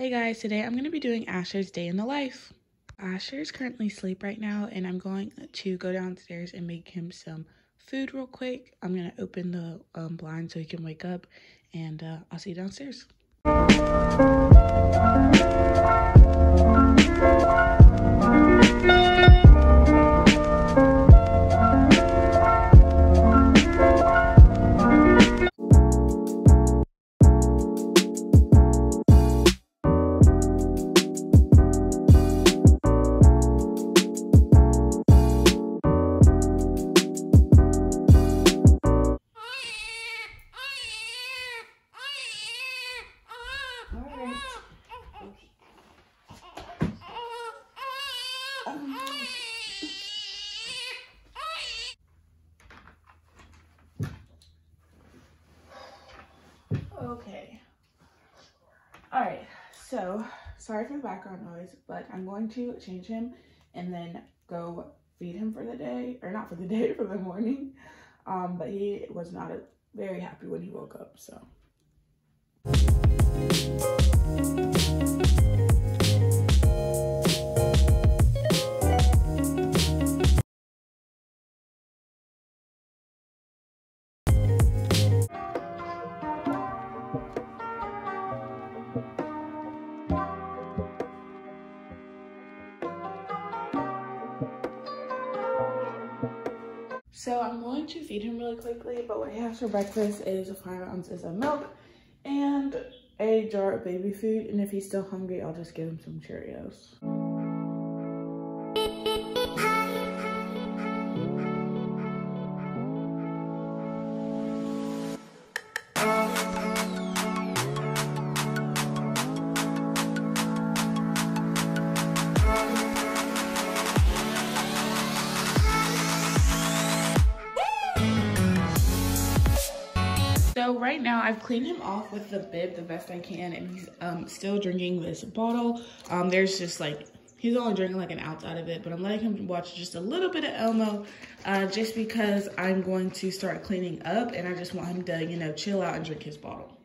Hey guys, today I'm going to be doing Asher's day in the life. Asher is currently asleep right now and I'm going to go downstairs and make him some food real quick. I'm going to open the blind so he can wake up and I'll see you downstairs. Okay. Alright, so sorry for the background noise, but I'm going to change him and then go feed him for the day, or not for the day, for the morning. But he was not very happy when he woke up, so. So I'm going to feed him really quickly, but what he has for breakfast is 5 ounces of milk and a jar of baby food. And if he's still hungry, I'll just give him some Cheerios. So right now I've cleaned him off with the bib the best I can, and he's still drinking this bottle. There's just like, he's only drinking like an ounce out of it, but I'm letting him watch just a little bit of Elmo just because I'm going to start cleaning up and I just want him to, you know, chill out and drink his bottle.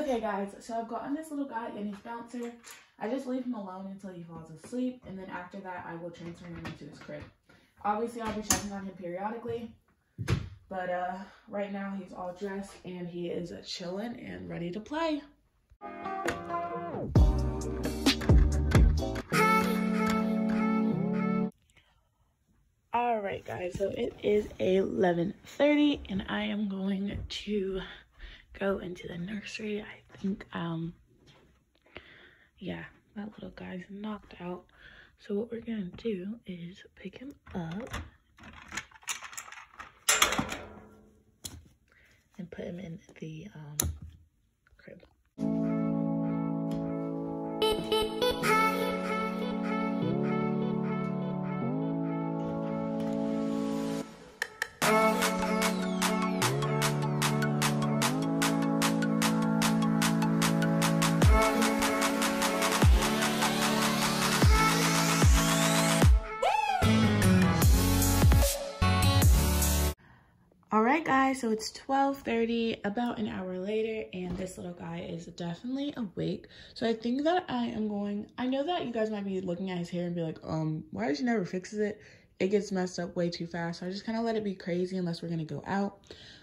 Okay guys, so I've gotten this little guy in his bouncer. I just leave him alone until he falls asleep, and then after that I will transfer him into his crib. Obviously I'll be checking on him periodically, but right now he's all dressed and he is chilling and ready to play. Alright guys, so it is 11:30 and I am going to go into the nursery. I think yeah, that little guy's knocked out, so what we're gonna do is pick him up and put him in the crib. Alright guys, so it's 12:30, about an hour later, and this little guy is definitely awake. So I think that I know that you guys might be looking at his hair and be like, why does she never fixes it? It gets messed up way too fast. So I just kind of let it be crazy unless we're going to go out.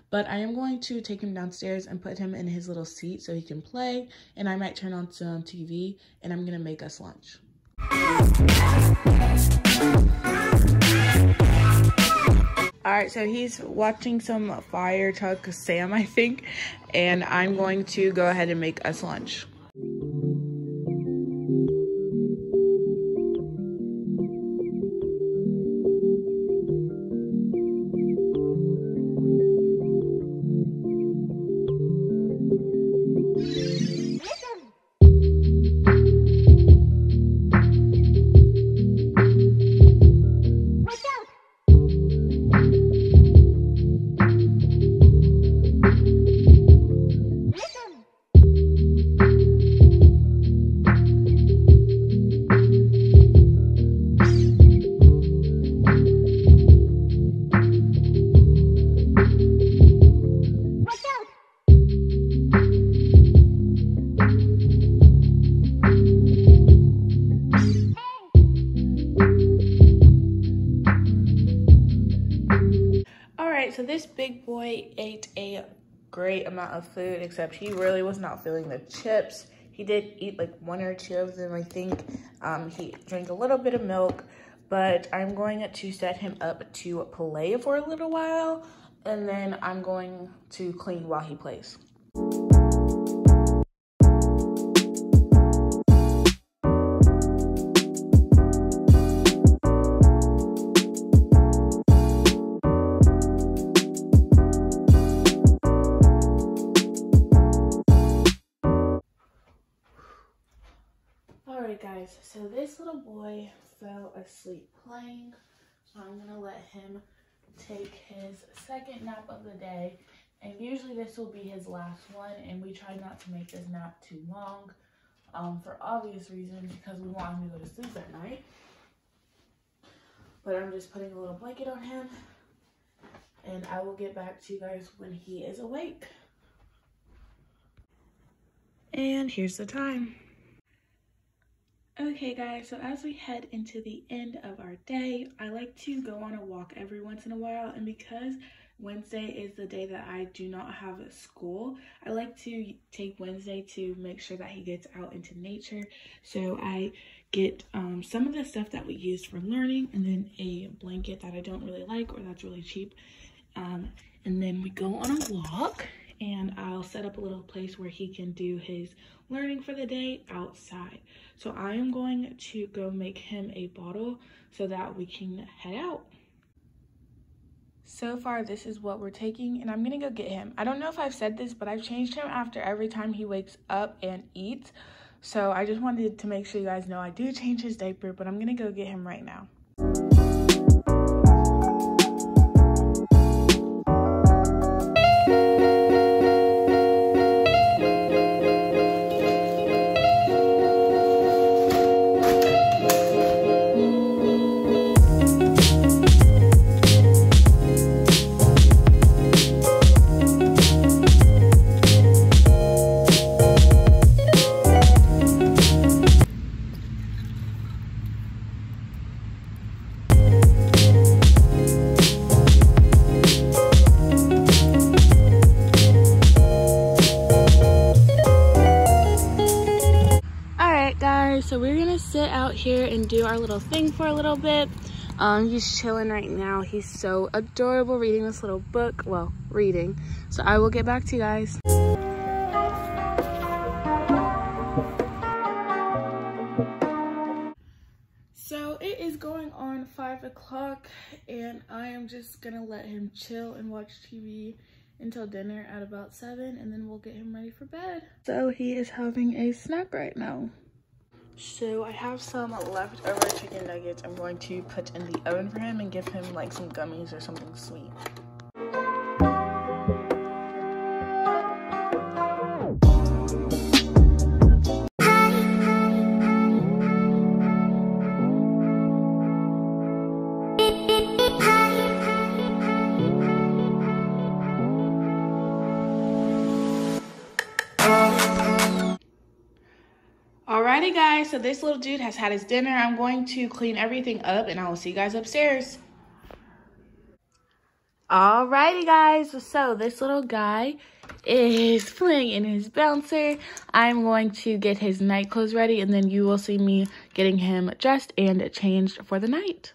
But I am going to take him downstairs and put him in his little seat so he can play. And I might turn on some TV and I'm going to make us lunch. Alright, so he's watching some Fire Truck Sam, I think, and I'm going to go ahead and make us lunch. this big boy ate a great amount of food, except he really was not feeling the chips. He did eat like 1 or 2 of them, I think. He drank a little bit of milk, but I'm going to set him up to play for a little while, and then I'm going to clean while he plays. Alright guys, so this little boy fell asleep playing, so I'm gonna let him take his second nap of the day, and usually this will be his last one, and we try not to make this nap too long, for obvious reasons, because we want him to go to sleep at night. But I'm just putting a little blanket on him, and I will get back to you guys when he is awake. And here's the time. Okay guys, so as we head into the end of our day, I like to go on a walk every once in a while, and because Wednesday is the day that I do not have school, I like to take Wednesday to make sure that he gets out into nature. So I get some of the stuff that we use for learning, and then a blanket that I don't really like or that's really cheap. And then we go on a walk, and I'll set up a little place where he can do his learning for the day outside. So I am going to go make him a bottle so that we can head out. So far, this is what we're taking, and I'm gonna go get him. I don't know if I've said this, but I've changed him after every time he wakes up and eats. So I just wanted to make sure you guys know I do change his diaper, but I'm gonna go get him right now. So we're gonna sit out here and do our little thing for a little bit. He's chilling right now. He's so adorable reading this little book. Well, reading. So I will get back to you guys. So it is going on 5 o'clock, and I am just gonna let him chill and watch TV until dinner at about 7, and then we'll get him ready for bed. So he is having a snack right now. So I have some leftover chicken nuggets I'm going to put in the oven for him and give him like some gummies or something sweet. Alrighty guys, so this little dude has had his dinner. I'm going to clean everything up, and I will see you guys upstairs. Alrighty guys, so this little guy is playing in his bouncer. I'm going to get his night clothes ready, and then you will see me getting him dressed and changed for the night.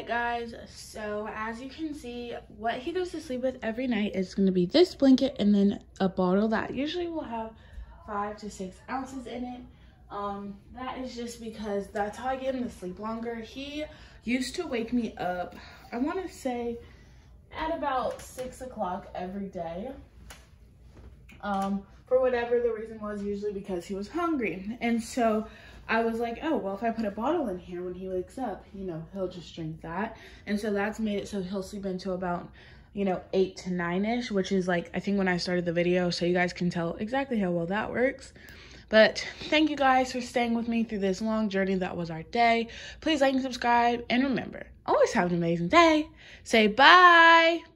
Guys, so as you can see, what he goes to sleep with every night is going to be this blanket and then a bottle that usually will have 5 to 6 ounces in it. That is just because that's how I get him to sleep longer. He used to wake me up, I want to say at about 6 o'clock every day, for whatever the reason was, usually because he was hungry. And so I was like, oh, well, if I put a bottle in here when he wakes up, you know, he'll just drink that. And so that's made it so he'll sleep until about, you know, 8 to 9-ish, which is like, I think when I started the video, so you guys can tell exactly how well that works. But thank you guys for staying with me through this long journey that was our day. Please like and subscribe. And remember, always have an amazing day. Say bye.